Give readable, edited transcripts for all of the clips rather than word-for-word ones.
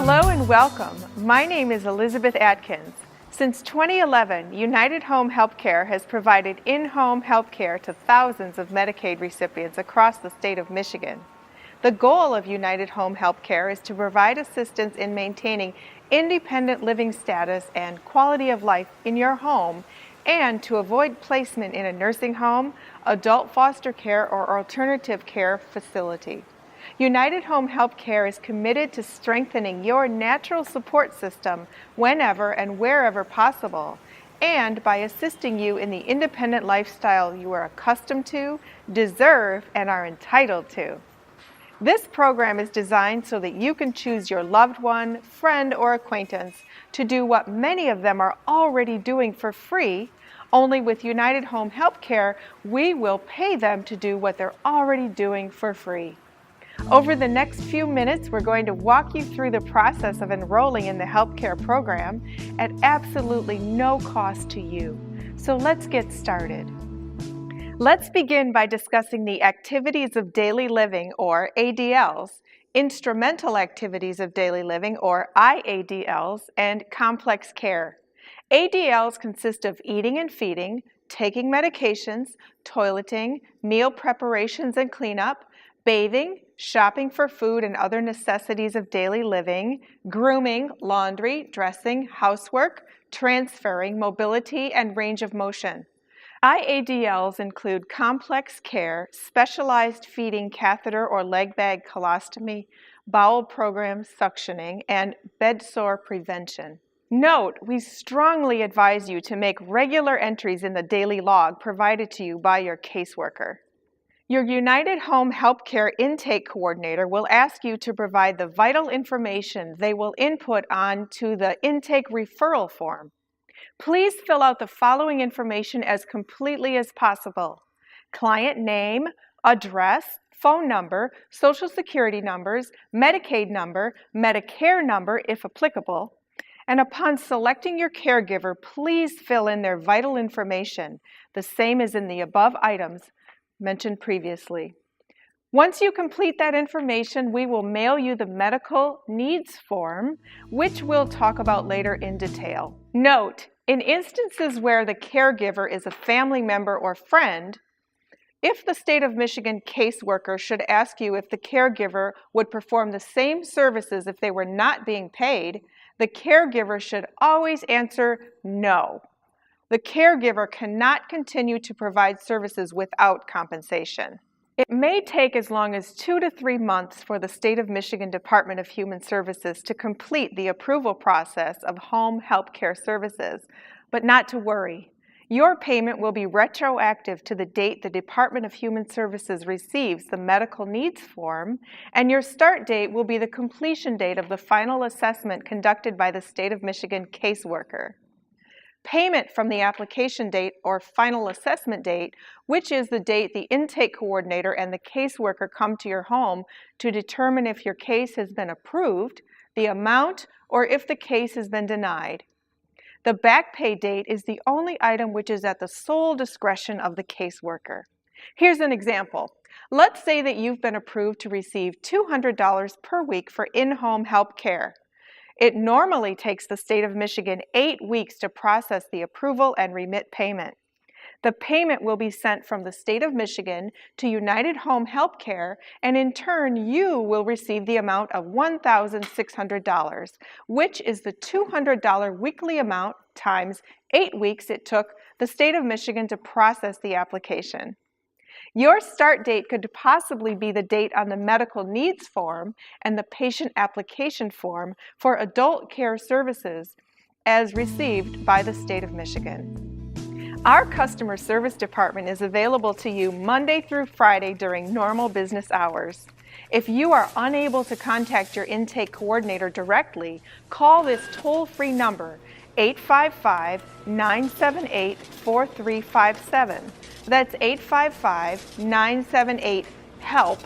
Hello and welcome. My name is Elizabeth Atkins. Since 2011, United Home Healthcare has provided in-home health care to thousands of Medicaid recipients across the state of Michigan. The goal of United Home Healthcare is to provide assistance in maintaining independent living status and quality of life in your home and to avoid placement in a nursing home, adult foster care, or alternative care facility. United Home Healthcare is committed to strengthening your natural support system whenever and wherever possible, and by assisting you in the independent lifestyle you are accustomed to, deserve, and are entitled to. This program is designed so that you can choose your loved one, friend, or acquaintance to do what many of them are already doing for free. Only with United Home Healthcare, we will pay them to do what they're already doing for free. Over the next few minutes, we're going to walk you through the process of enrolling in the healthcare program at absolutely no cost to you. So let's get started. Let's begin by discussing the activities of daily living, or ADLs, instrumental activities of daily living, or IADLs, and complex care. ADLs consist of eating and feeding, taking medications, toileting, meal preparations and cleanup, bathing, shopping for food and other necessities of daily living, grooming, laundry, dressing, housework, transferring, mobility, and range of motion. IADLs include complex care, specialized feeding, catheter or leg bag colostomy, bowel program suctioning, and bed sore prevention. Note, we strongly advise you to make regular entries in the daily log provided to you by your caseworker. Your United Home Healthcare Intake Coordinator will ask you to provide the vital information they will input onto the intake referral form. Please fill out the following information as completely as possible: client name, address, phone number, Social Security numbers, Medicaid number, Medicare number if applicable. And upon selecting your caregiver, please fill in their vital information, the same as in the above items mentioned previously. Once you complete that information, we will mail you the medical needs form, which we'll talk about later in detail. Note, in instances where the caregiver is a family member or friend, if the state of Michigan caseworker should ask you if the caregiver would perform the same services if they were not being paid, the caregiver should always answer no. The caregiver cannot continue to provide services without compensation. It may take as long as 2 to 3 months for the State of Michigan Department of Human Services to complete the approval process of home health care services, but not to worry. Your payment will be retroactive to the date the Department of Human Services receives the medical needs form, and your start date will be the completion date of the final assessment conducted by the State of Michigan caseworker. Payment from the application date or final assessment date, which is the date the intake coordinator and the caseworker come to your home to determine if your case has been approved, the amount, or if the case has been denied. The back pay date is the only item which is at the sole discretion of the caseworker. Here's an example. Let's say that you've been approved to receive $200 per week for in-home health care. It normally takes the state of Michigan 8 weeks to process the approval and remit payment. The payment will be sent from the state of Michigan to United Home Healthcare, and in turn you will receive the amount of $1,600, which is the $200 weekly amount times 8 weeks it took the state of Michigan to process the application. Your start date could possibly be the date on the medical needs form and the patient application form for adult care services as received by the state of Michigan. Our customer service department is available to you Monday through Friday during normal business hours. If you are unable to contact your intake coordinator directly, call this toll-free number, 855-978-4357. That's 855-978-HELP,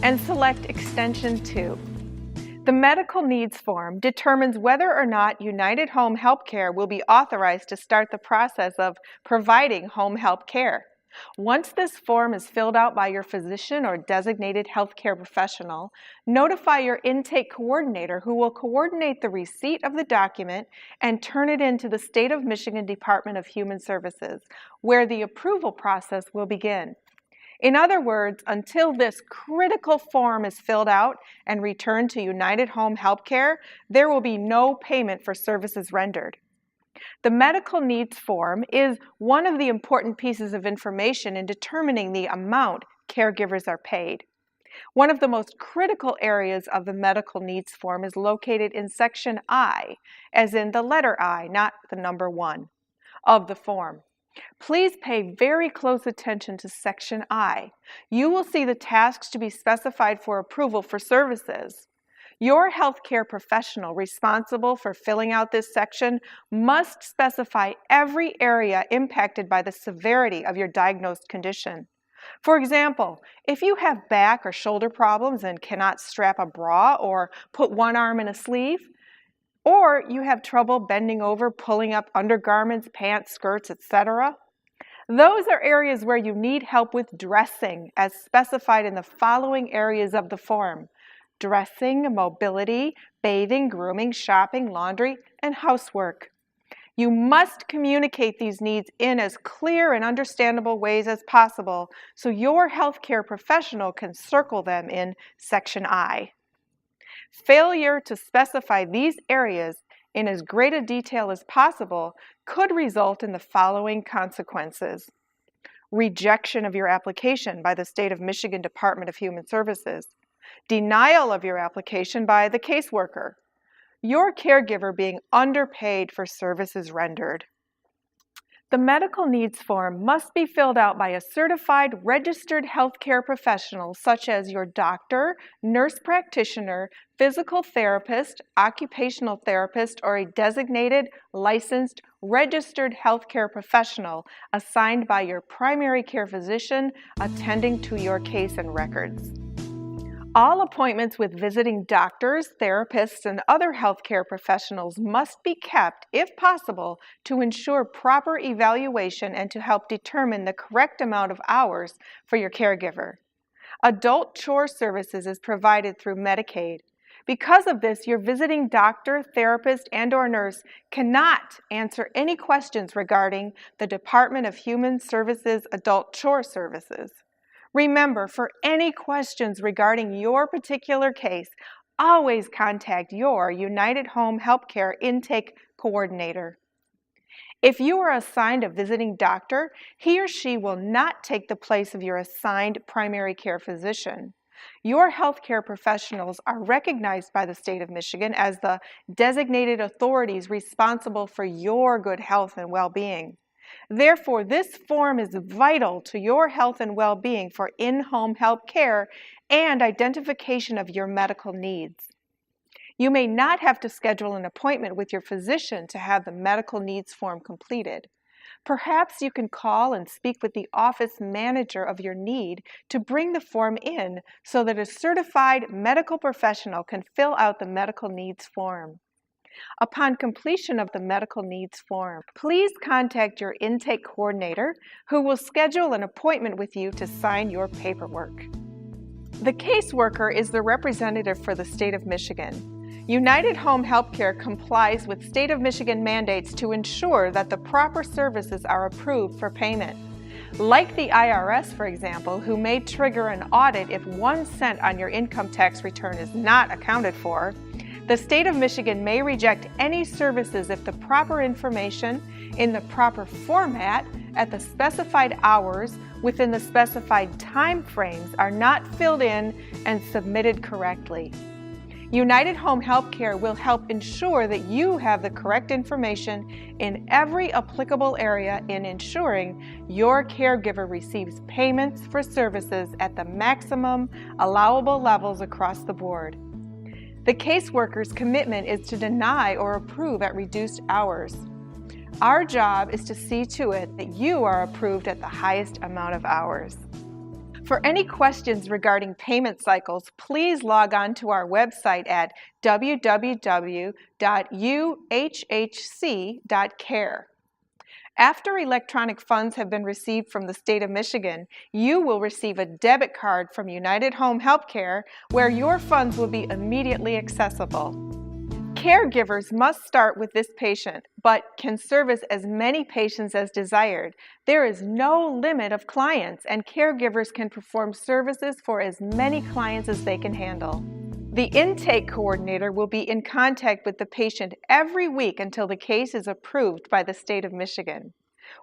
and select extension 2. The medical needs form determines whether or not United Home Healthcare will be authorized to start the process of providing home health care. Once this form is filled out by your physician or designated healthcare professional, notify your intake coordinator who will coordinate the receipt of the document and turn it into the State of Michigan Department of Human Services, where the approval process will begin. In other words, until this critical form is filled out and returned to United Home Healthcare, there will be no payment for services rendered. The medical needs form is one of the important pieces of information in determining the amount caregivers are paid. One of the most critical areas of the medical needs form is located in section I, as in the letter I, not the number 1, of the form. Please pay very close attention to section I. You will see the tasks to be specified for approval for services. Your healthcare professional responsible for filling out this section must specify every area impacted by the severity of your diagnosed condition. For example, if you have back or shoulder problems and cannot strap a bra or put one arm in a sleeve, or you have trouble bending over, pulling up undergarments, pants, skirts, etc., those are areas where you need help with dressing as specified in the following areas of the form: dressing, mobility, bathing, grooming, shopping, laundry, and housework. You must communicate these needs in as clear and understandable ways as possible so your healthcare professional can circle them in section I. Failure to specify these areas in as great a detail as possible could result in the following consequences: rejection of your application by the State of Michigan Department of Human Services, denial of your application by the caseworker, your caregiver being underpaid for services rendered. The medical needs form must be filled out by a certified registered healthcare professional such as your doctor, nurse practitioner, physical therapist, occupational therapist, or a designated, licensed, registered healthcare professional assigned by your primary care physician attending to your case and records. All appointments with visiting doctors, therapists, and other healthcare professionals must be kept, if possible, to ensure proper evaluation and to help determine the correct amount of hours for your caregiver. Adult chore services is provided through Medicaid. Because of this, your visiting doctor, therapist, and/or nurse cannot answer any questions regarding the Department of Human Services adult chore services. Remember, for any questions regarding your particular case, always contact your United Home Healthcare intake coordinator. If you are assigned a visiting doctor, he or she will not take the place of your assigned primary care physician. Your healthcare professionals are recognized by the State of Michigan as the designated authorities responsible for your good health and well-being. Therefore, this form is vital to your health and well-being for in-home health care and identification of your medical needs. You may not have to schedule an appointment with your physician to have the medical needs form completed. Perhaps you can call and speak with the office manager of your need to bring the form in so that a certified medical professional can fill out the medical needs form. Upon completion of the medical needs form, please contact your intake coordinator who will schedule an appointment with you to sign your paperwork. The caseworker is the representative for the State of Michigan. United Home Healthcare complies with State of Michigan mandates to ensure that the proper services are approved for payment. Like the IRS, for example, who may trigger an audit if 1 cent on your income tax return is not accounted for, the State of Michigan may reject any services if the proper information in the proper format at the specified hours within the specified time frames are not filled in and submitted correctly. United Home Healthcare will help ensure that you have the correct information in every applicable area in ensuring your caregiver receives payments for services at the maximum allowable levels across the board. The caseworker's commitment is to deny or approve at reduced hours. Our job is to see to it that you are approved at the highest amount of hours. For any questions regarding payment cycles, please log on to our website at www.uhhc.care. After electronic funds have been received from the state of Michigan, you will receive a debit card from United Home Healthcare where your funds will be immediately accessible. Caregivers must start with this patient, but can service as many patients as desired. There is no limit of clients, and caregivers can perform services for as many clients as they can handle. The intake coordinator will be in contact with the patient every week until the case is approved by the state of Michigan.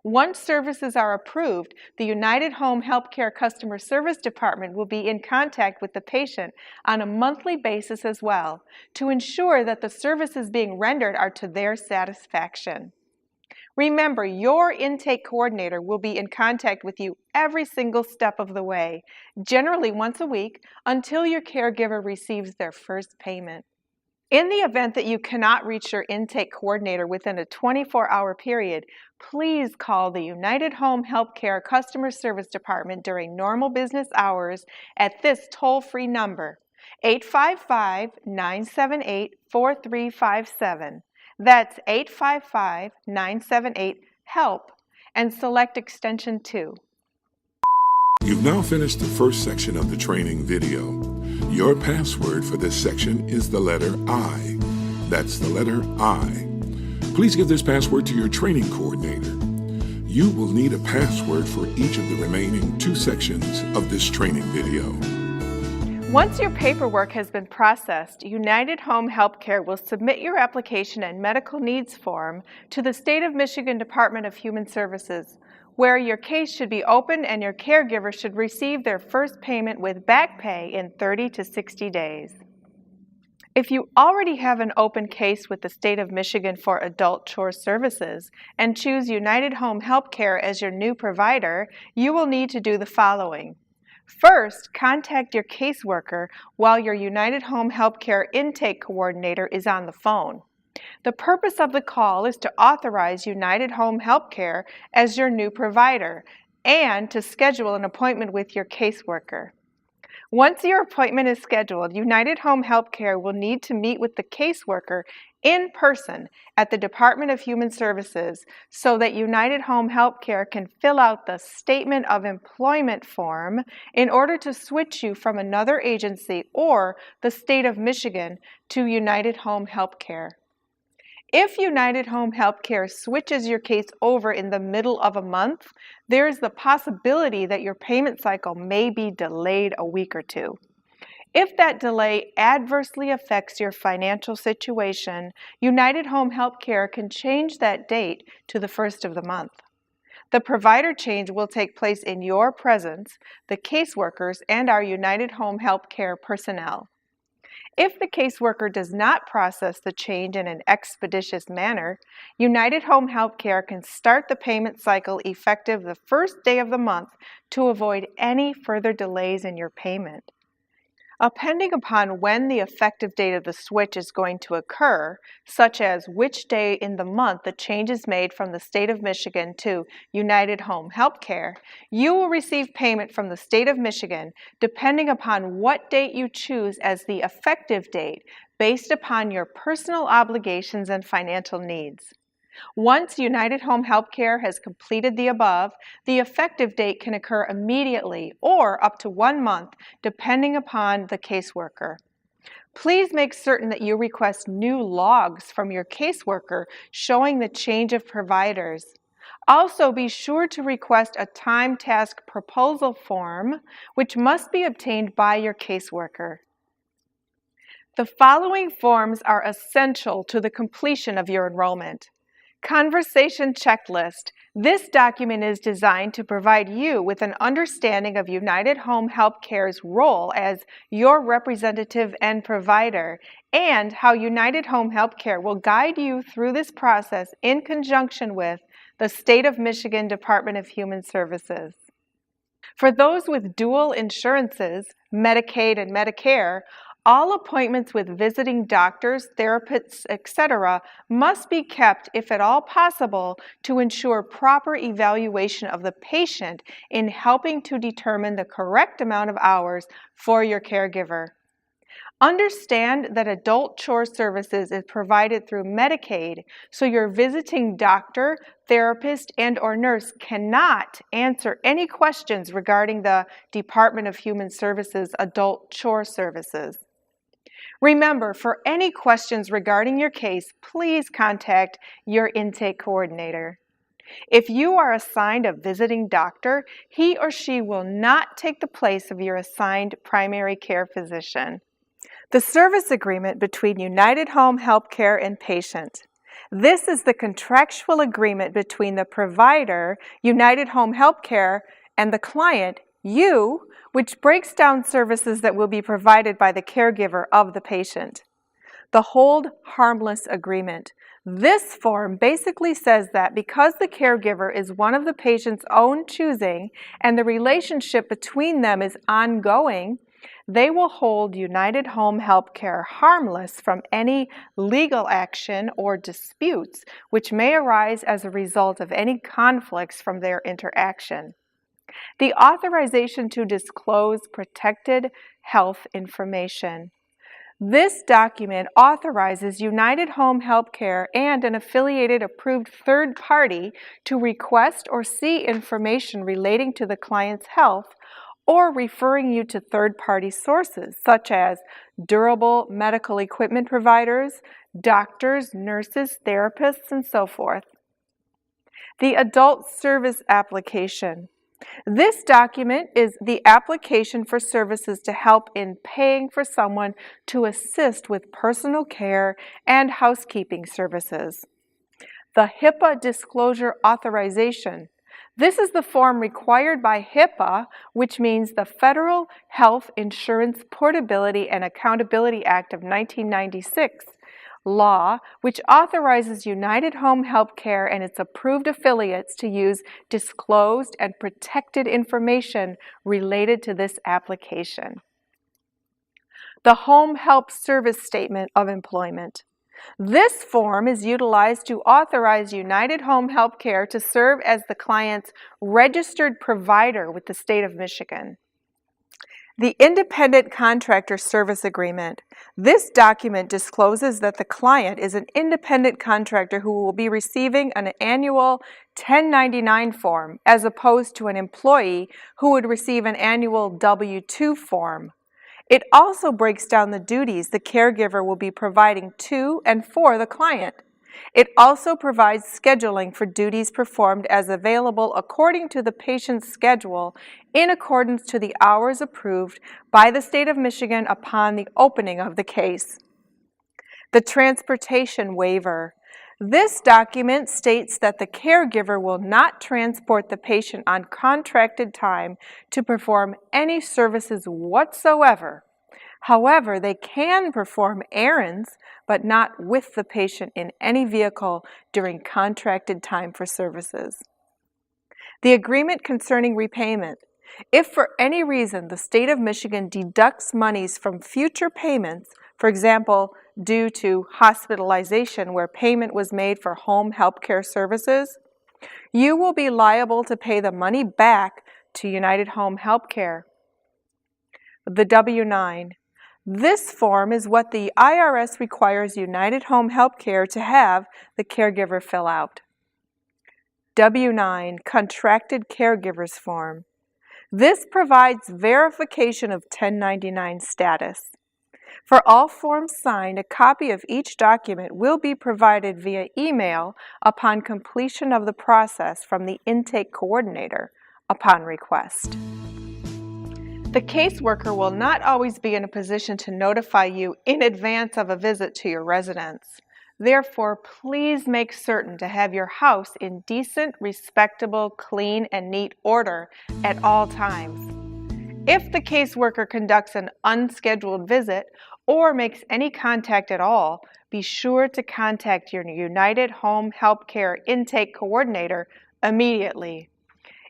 Once services are approved, the United Home Healthcare Customer Service Department will be in contact with the patient on a monthly basis as well to ensure that the services being rendered are to their satisfaction. Remember, your intake coordinator will be in contact with you every single step of the way, generally once a week, until your caregiver receives their first payment. In the event that you cannot reach your intake coordinator within a 24-hour period, please call the United Home Healthcare Customer Service Department during normal business hours at this toll-free number, 855-978-4357. That's 855-978-HELP, and select extension 2. You've now finished the first section of the training video. Your password for this section is the letter I. That's the letter I. Please give this password to your training coordinator. You will need a password for each of the remaining 2 sections of this training video. Once your paperwork has been processed, United Home Healthcare will submit your application and medical needs form to the State of Michigan Department of Human Services, where your case should be opened and your caregiver should receive their first payment with back pay in 30 to 60 days. If you already have an open case with the State of Michigan for adult chore services and choose United Home Healthcare as your new provider, you will need to do the following. First, contact your caseworker while your United Home Healthcare intake coordinator is on the phone. The purpose of the call is to authorize United Home Healthcare as your new provider and to schedule an appointment with your caseworker. Once your appointment is scheduled, United Home Healthcare will need to meet with the caseworker in person at the Department of Human Services so that United Home Healthcare can fill out the Statement of Employment form in order to switch you from another agency or the state of Michigan to United Home Healthcare. If United Home Healthcare switches your case over in the middle of a month, there is the possibility that your payment cycle may be delayed a week or 2. If that delay adversely affects your financial situation, United Home Healthcare can change that date to the first of the month. The provider change will take place in your presence, the caseworkers, and our United Home Healthcare personnel. If the caseworker does not process the change in an expeditious manner, United Home Healthcare can start the payment cycle effective the first day of the month to avoid any further delays in your payment. Depending upon when the effective date of the switch is going to occur, such as which day in the month the change is made from the state of Michigan to United Home Healthcare, you will receive payment from the state of Michigan depending upon what date you choose as the effective date based upon your personal obligations and financial needs. Once United Home Healthcare has completed the above, the effective date can occur immediately or up to 1 month, depending upon the caseworker. Please make certain that you request new logs from your caseworker showing the change of providers. Also, be sure to request a time task proposal form, which must be obtained by your caseworker. The following forms are essential to the completion of your enrollment. Conversation checklist. This document is designed to provide you with an understanding of United Home Healthcare's role as your representative and provider, and how United Home Healthcare will guide you through this process in conjunction with the State of Michigan Department of Human Services. For those with dual insurances, Medicaid and Medicare, all appointments with visiting doctors, therapists, etc. must be kept, if at all possible, to ensure proper evaluation of the patient in helping to determine the correct amount of hours for your caregiver. Understand that adult chore services is provided through Medicaid, so your visiting doctor, therapist, and/or nurse cannot answer any questions regarding the Department of Human Services adult chore services. Remember, for any questions regarding your case, please contact your intake coordinator. If you are assigned a visiting doctor, he or she will not take the place of your assigned primary care physician. The service agreement between United Home Healthcare and patient. This is the contractual agreement between the provider, United Home Healthcare, and the client, you, which breaks down services that will be provided by the caregiver of the patient. The hold harmless agreement. This form basically says that because the caregiver is one of the patient's own choosing and the relationship between them is ongoing, they will hold United Home Healthcare harmless from any legal action or disputes which may arise as a result of any conflicts from their interaction. The authorization to disclose protected health information. This document authorizes United Home Healthcare and an affiliated approved third party to request or see information relating to the client's health or referring you to third-party sources such as durable medical equipment providers, doctors, nurses, therapists, and so forth. The Adult Service Application. This document is the application for services to help in paying for someone to assist with personal care and housekeeping services. The HIPAA Disclosure Authorization. This is the form required by HIPAA, which means the Federal Health Insurance Portability and Accountability Act of 1996 law, which authorizes United Home Healthcare and its approved affiliates to use disclosed and protected information related to this application. The Home Help Service Statement of Employment. This form is utilized to authorize United Home Healthcare to serve as the client's registered provider with the state of Michigan. The Independent Contractor Service Agreement. This document discloses that the client is an independent contractor who will be receiving an annual 1099 form as opposed to an employee who would receive an annual W-2 form. It also breaks down the duties the caregiver will be providing to and for the client. It also provides scheduling for duties performed as available according to the patient's schedule in accordance to the hours approved by the state of Michigan upon the opening of the case. The Transportation Waiver. This document states that the caregiver will not transport the patient on contracted time to perform any services whatsoever. However, they can perform errands, but not with the patient in any vehicle during contracted time for services. The agreement concerning repayment. If for any reason the state of Michigan deducts monies from future payments, for example, due to hospitalization where payment was made for home health care services, you will be liable to pay the money back to United Home Healthcare. The W-9. This form is what the IRS requires United Home Healthcare to have the caregiver fill out. W-9, Contracted Caregivers Form. This provides verification of 1099 status. For all forms signed, a copy of each document will be provided via email upon completion of the process from the intake coordinator upon request. The caseworker will not always be in a position to notify you in advance of a visit to your residence. Therefore, please make certain to have your house in decent, respectable, clean, and neat order at all times. If the caseworker conducts an unscheduled visit or makes any contact at all, be sure to contact your United Home Healthcare intake coordinator immediately.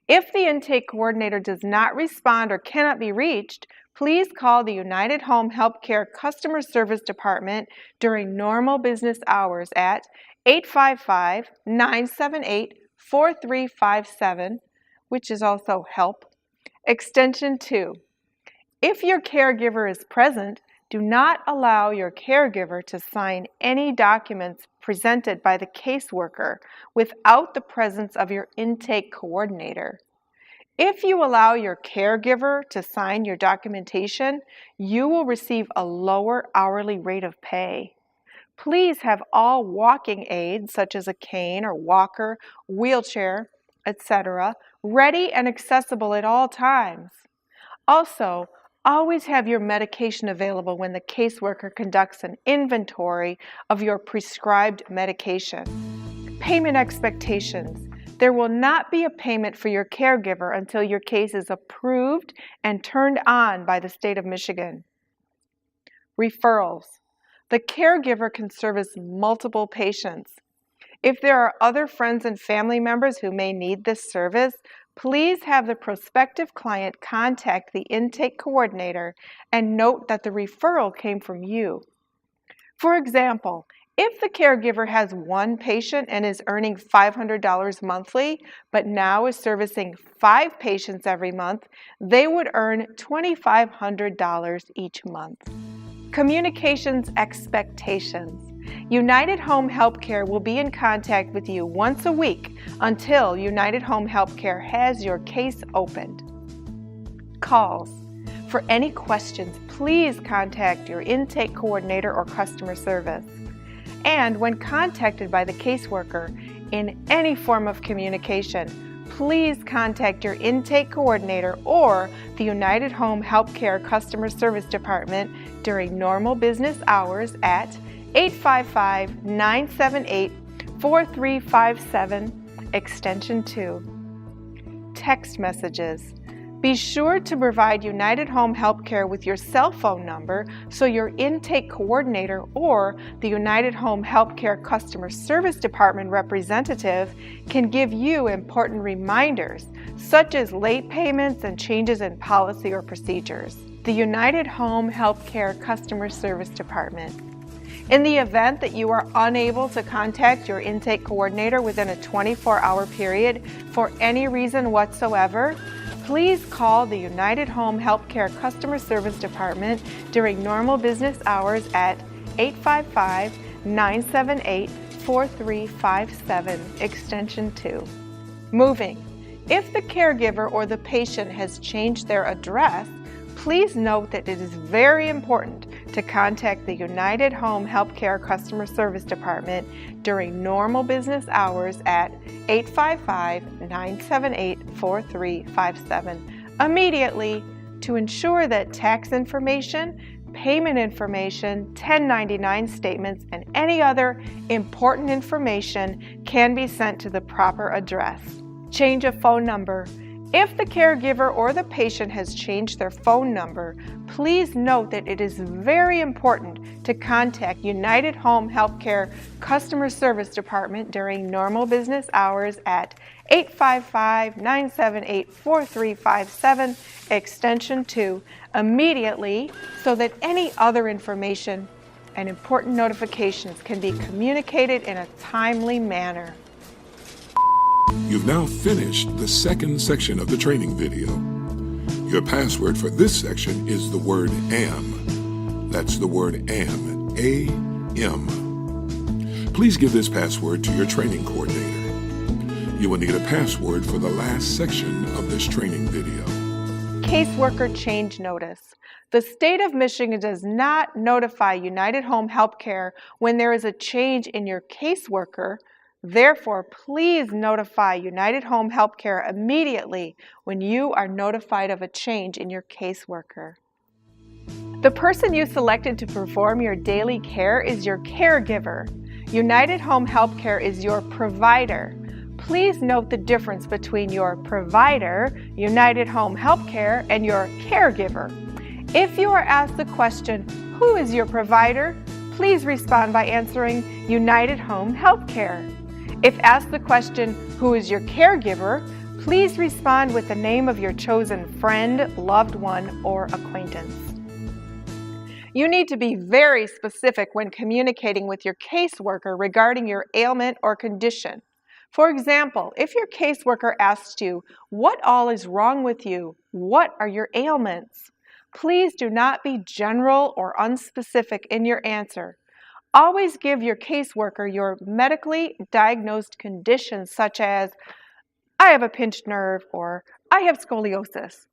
If the intake coordinator does not respond or cannot be reached, please call the United Home Healthcare Customer Service Department during normal business hours at 855-978-4357, which is also HELP, extension 2. If your caregiver is present, Do not allow your caregiver to sign any documents presented by the caseworker without the presence of your intake coordinator. If you allow your caregiver to sign your documentation, you will receive a lower hourly rate of pay. Please have all walking aids, such as a cane or walker, wheelchair, etc., ready and accessible at all times. Also, always have your medication available when the caseworker conducts an inventory of your prescribed medication. Payment expectations. There will not be a payment for your caregiver until your case is approved and turned on by the state of Michigan. Referrals. The caregiver can service multiple patients. If there are other friends and family members who may need this service, please have the prospective client contact the intake coordinator and note that the referral came from you. For example, if the caregiver has one patient and is earning $500 monthly, but now is servicing 5 patients every month, they would earn $2,500 each month. Communications expectations. United Home Healthcare will be in contact with you once a week until United Home Healthcare has your case opened. Calls. For any questions, please contact your intake coordinator or customer service. And when contacted by the caseworker in any form of communication, please contact your intake coordinator or the United Home Healthcare Customer Service Department during normal business hours at 855-978-4357, extension 2. Text messages. Be sure to provide United Home Healthcare with your cell phone number so your intake coordinator or the United Home Healthcare Customer Service Department representative can give you important reminders, such as late payments and changes in policy or procedures. The United Home Healthcare Customer Service Department. In the event that you are unable to contact your intake coordinator within a 24-hour period for any reason whatsoever, please call the United Home Healthcare Customer Service Department during normal business hours at 855-978-4357, extension 2. Moving. If the caregiver or the patient has changed their address, please note that it is very important to contact the United Home Healthcare Customer Service Department during normal business hours at 855-978-4357 immediately to ensure that tax information, payment information, 1099 statements, and any other important information can be sent to the proper address. Change of phone number. If the caregiver or the patient has changed their phone number, please note that it is very important to contact United Home Healthcare Customer Service Department during normal business hours at 855-978-4357, extension 2, immediately so that any other information and important notifications can be communicated in a timely manner. You've now finished the second section of the training video. Your password for this section is the word AM. That's the word AM, A-M. Please give this password to your training coordinator. You will need a password for the last section of this training video. Caseworker change notice. The state of Michigan does not notify United Home Healthcare when there is a change in your caseworker. Therefore, please notify United Home Healthcare immediately when you are notified of a change in your caseworker. The person you selected to perform your daily care is your caregiver. United Home Healthcare is your provider. Please note the difference between your provider, United Home Healthcare, and your caregiver. If you are asked the question, "Who is your provider?" please respond by answering United Home Healthcare. If asked the question, "Who is your caregiver?" please respond with the name of your chosen friend, loved one, or acquaintance. You need to be very specific when communicating with your caseworker regarding your ailment or condition. For example, if your caseworker asks you, "What all is wrong with you? What are your ailments?" Please do not be general or unspecific in your answer. Always give your caseworker your medically diagnosed conditions such as, I have a pinched nerve or I have scoliosis.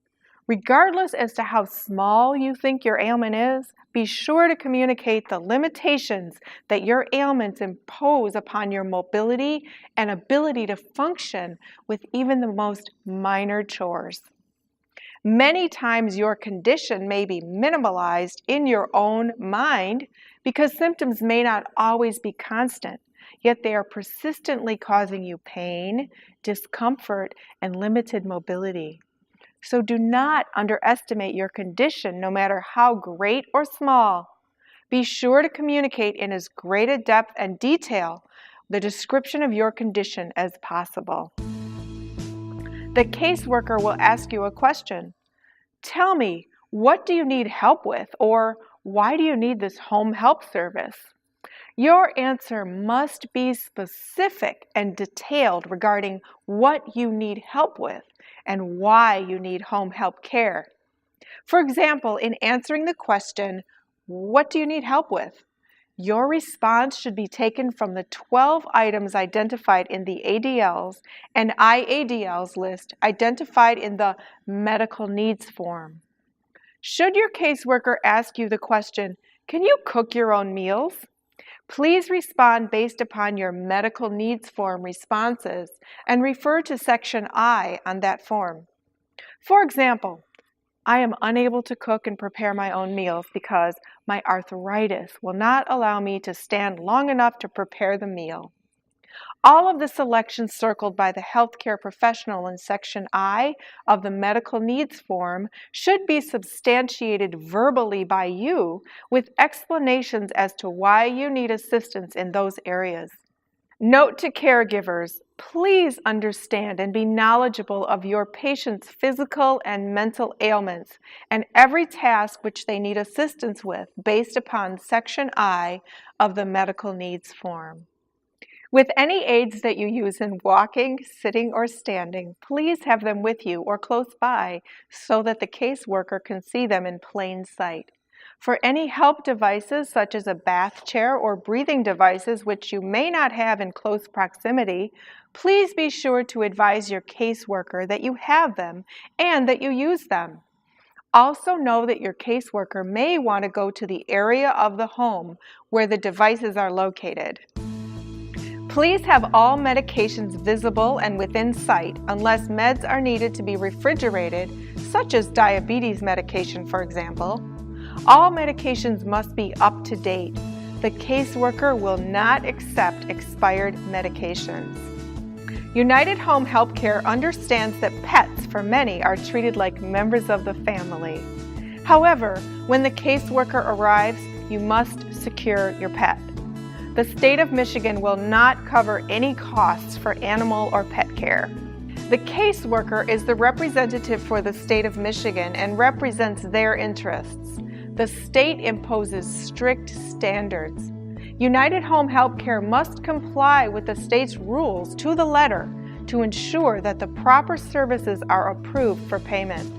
Regardless as to how small you think your ailment is, be sure to communicate the limitations that your ailments impose upon your mobility and ability to function with even the most minor chores. Many times your condition may be minimalized in your own mind because symptoms may not always be constant, yet they are persistently causing you pain, discomfort, and limited mobility. So do not underestimate your condition, no matter how great or small. Be sure to communicate in as great a depth and detail the description of your condition as possible. The caseworker will ask you a question. Tell me, what do you need help with? Or why do you need this home help service? Your answer must be specific and detailed regarding what you need help with and why you need home help care. For example, in answering the question, what do you need help with? Your response should be taken from the 12 items identified in the ADLs and IADLs list identified in the medical needs form. Should your caseworker ask you the question, can you cook your own meals? Please respond based upon your medical needs form responses and refer to section I on that form. For example, I am unable to cook and prepare my own meals because my arthritis will not allow me to stand long enough to prepare the meal. All of the selections circled by the healthcare professional in section I of the medical needs form should be substantiated verbally by you with explanations as to why you need assistance in those areas. Note to caregivers, please understand and be knowledgeable of your patient's physical and mental ailments and every task which they need assistance with based upon section I of the medical needs form. With any aids that you use in walking, sitting, or standing, please have them with you or close by so that the caseworker can see them in plain sight. For any help devices such as a bath chair or breathing devices which you may not have in close proximity, please be sure to advise your caseworker that you have them and that you use them. Also know that your caseworker may want to go to the area of the home where the devices are located. Please have all medications visible and within sight unless meds are needed to be refrigerated, such as diabetes medication, for example. All medications must be up to date. The caseworker will not accept expired medications. United Home Healthcare understands that pets, for many, are treated like members of the family. However, when the caseworker arrives, you must secure your pet. The state of Michigan will not cover any costs for animal or pet care. The caseworker is the representative for the state of Michigan and represents their interests. The state imposes strict standards. United Home Healthcare must comply with the state's rules to the letter to ensure that the proper services are approved for payment.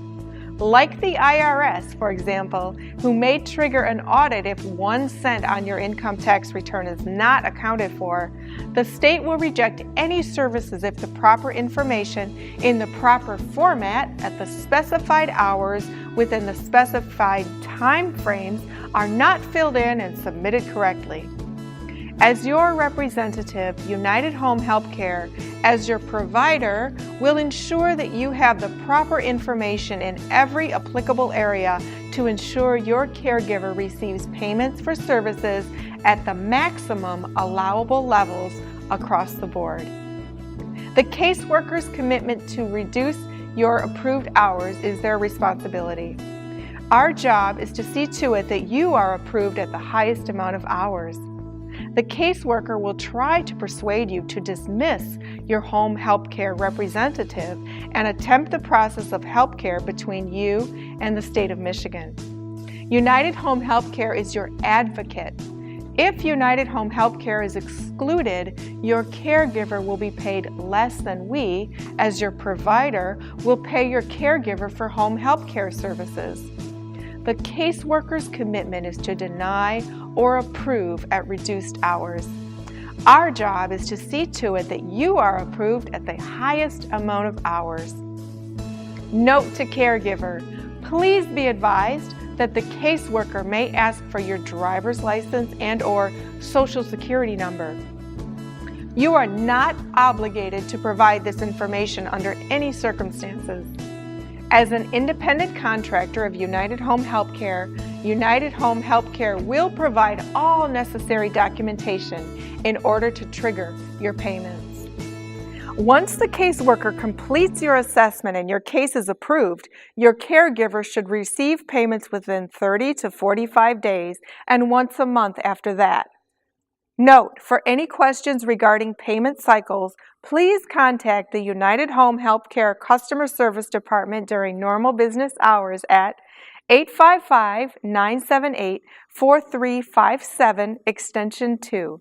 Like the IRS, for example, who may trigger an audit if 1 cent on your income tax return is not accounted for, the state will reject any services if the proper information in the proper format at the specified hours within the specified time frames are not filled in and submitted correctly. As your representative, United Home Healthcare, as your provider, will ensure that you have the proper information in every applicable area to ensure your caregiver receives payments for services at the maximum allowable levels across the board. The caseworker's commitment to reduce your approved hours is their responsibility. Our job is to see to it that you are approved at the highest amount of hours. The caseworker will try to persuade you to dismiss your home health care representative and attempt the process of health care between you and the state of Michigan. United Home Health Care is your advocate. If United Home Health Care is excluded, your caregiver will be paid less than we, as your provider, will pay your caregiver for home health care services. The caseworker's commitment is to deny or approve at reduced hours. Our job is to see to it that you are approved at the highest amount of hours. Note to caregiver, please be advised that the caseworker may ask for your driver's license and/or social security number. You are not obligated to provide this information under any circumstances. As an independent contractor of United Home Healthcare, United Home Healthcare will provide all necessary documentation in order to trigger your payments. Once the caseworker completes your assessment and your case is approved, your caregiver should receive payments within 30 to 45 days and once a month after that. Note, for any questions regarding payment cycles, please contact the United Home Healthcare Customer Service Department during normal business hours at 855-978-4357, extension 2.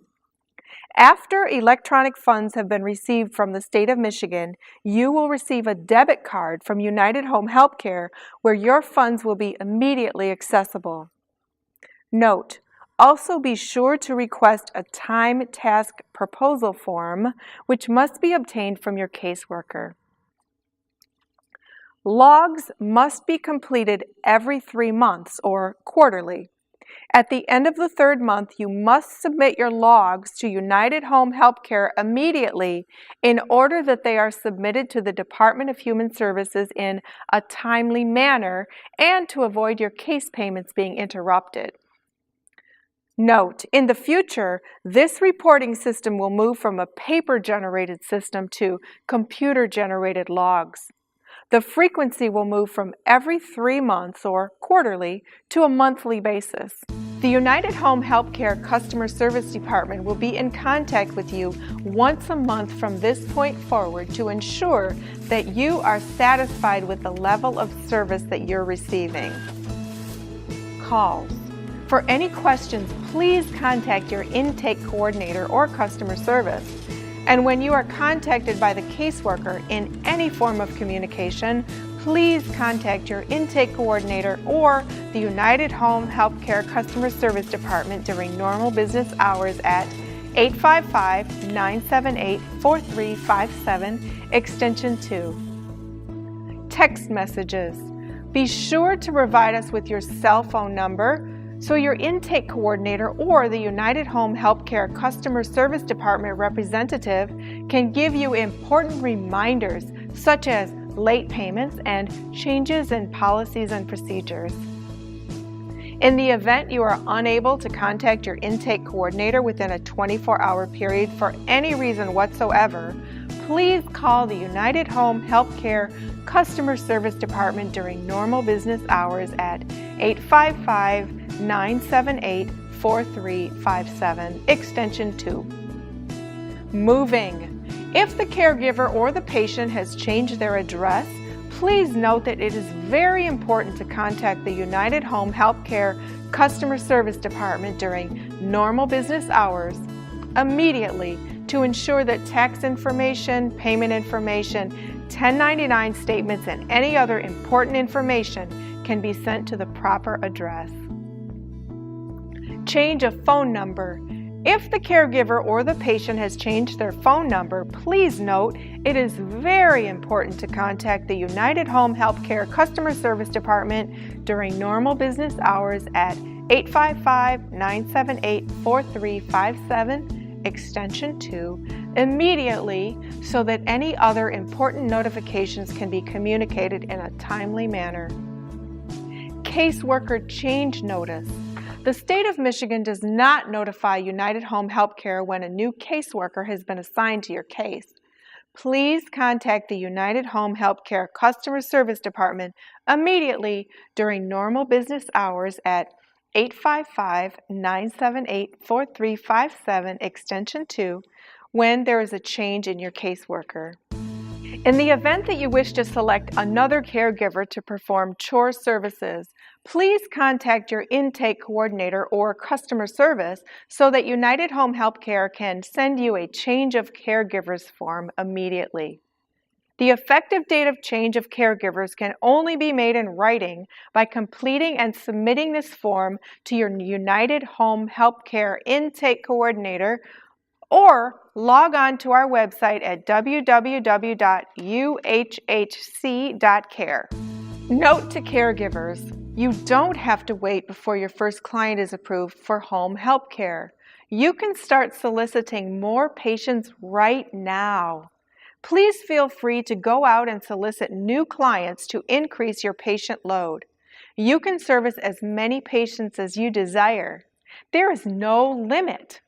After electronic funds have been received from the state of Michigan, you will receive a debit card from United Home Healthcare where your funds will be immediately accessible. Note, also be sure to request a time task proposal form, which must be obtained from your caseworker. Logs must be completed every 3 months or quarterly. At the end of the 3rd month, you must submit your logs to United Home Healthcare immediately in order that they are submitted to the Department of Human Services in a timely manner and to avoid your case payments being interrupted. Note, in the future, this reporting system will move from a paper-generated system to computer-generated logs. The frequency will move from every 3 months or quarterly to a monthly basis. The United Home Healthcare Customer Service Department will be in contact with you once a month from this point forward to ensure that you are satisfied with the level of service that you're receiving. Calls. For any questions, please contact your intake coordinator or customer service. And when you are contacted by the caseworker in any form of communication, please contact your intake coordinator or the United Home Healthcare Customer Service Department during normal business hours at 855-978-4357, extension 2. Text messages. Be sure to provide us with your cell phone number so your intake coordinator or the United Home Healthcare Customer Service Department representative can give you important reminders such as late payments and changes in policies and procedures. In the event you are unable to contact your intake coordinator within a 24-hour period for any reason whatsoever, please call the United Home Healthcare Customer Service Department during normal business hours at 855-978-4357, extension 2. Moving. If the caregiver or the patient has changed their address, please note that it is very important to contact the United Home Healthcare Customer Service Department during normal business hours immediately to ensure that tax information, payment information, 1099 statements, and any other important information can be sent to the proper address. Change of phone number. If the caregiver or the patient has changed their phone number, please note it is very important to contact the United Home Healthcare Customer Service Department during normal business hours at 855-978-4357, extension 2, immediately so that any other important notifications can be communicated in a timely manner. Caseworker change notice. The state of Michigan does not notify United Home Healthcare when a new caseworker has been assigned to your case. Please contact the United Home Healthcare Customer Service Department immediately during normal business hours at 855-978-4357, extension 2, when there is a change in your caseworker. In the event that you wish to select another caregiver to perform chore services, please contact your intake coordinator or customer service so that United Home Healthcare can send you a change of caregivers form immediately. The effective date of change of caregivers can only be made in writing by completing and submitting this form to your United Home Healthcare Intake Coordinator, or log on to our website at www.uhhc.care. Note to caregivers, you don't have to wait before your first client is approved for home health care. You can start soliciting more patients right now. Please feel free to go out and solicit new clients to increase your patient load. You can service as many patients as you desire. There is no limit.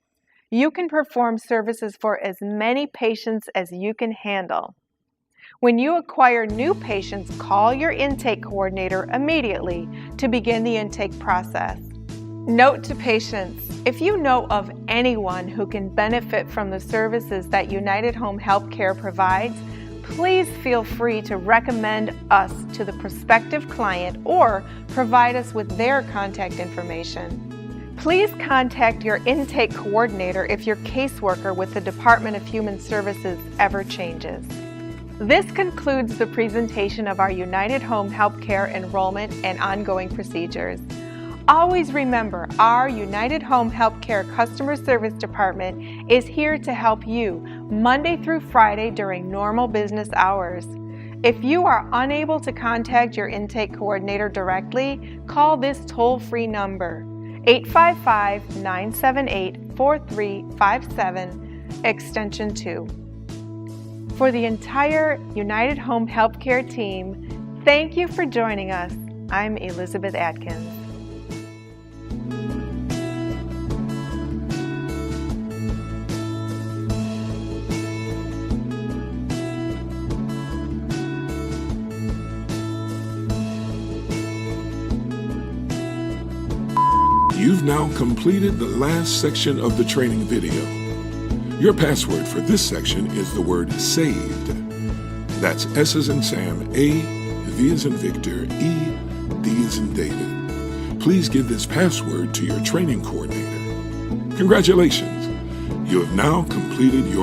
You can perform services for as many patients as you can handle. When you acquire new patients, call your intake coordinator immediately to begin the intake process. Note to patients, if you know of anyone who can benefit from the services that United Home Healthcare provides, please feel free to recommend us to the prospective client or provide us with their contact information. Please contact your intake coordinator if your caseworker with the Department of Human Services ever changes. This concludes the presentation of our United Home Healthcare enrollment and ongoing procedures. Always remember, our United Home Healthcare Customer Service Department is here to help you Monday through Friday during normal business hours. If you are unable to contact your intake coordinator directly, call this toll-free number, 855-978-4357, extension 2. For the entire United Home Healthcare team, thank you for joining us. I'm Elizabeth Atkins. You've now completed the last section of the training video. Your password for this section is the word SAVED. That's S as in Sam, A, V as in Victor, E, D as in David. Please give this password to your training coordinator. Congratulations! You have now completed your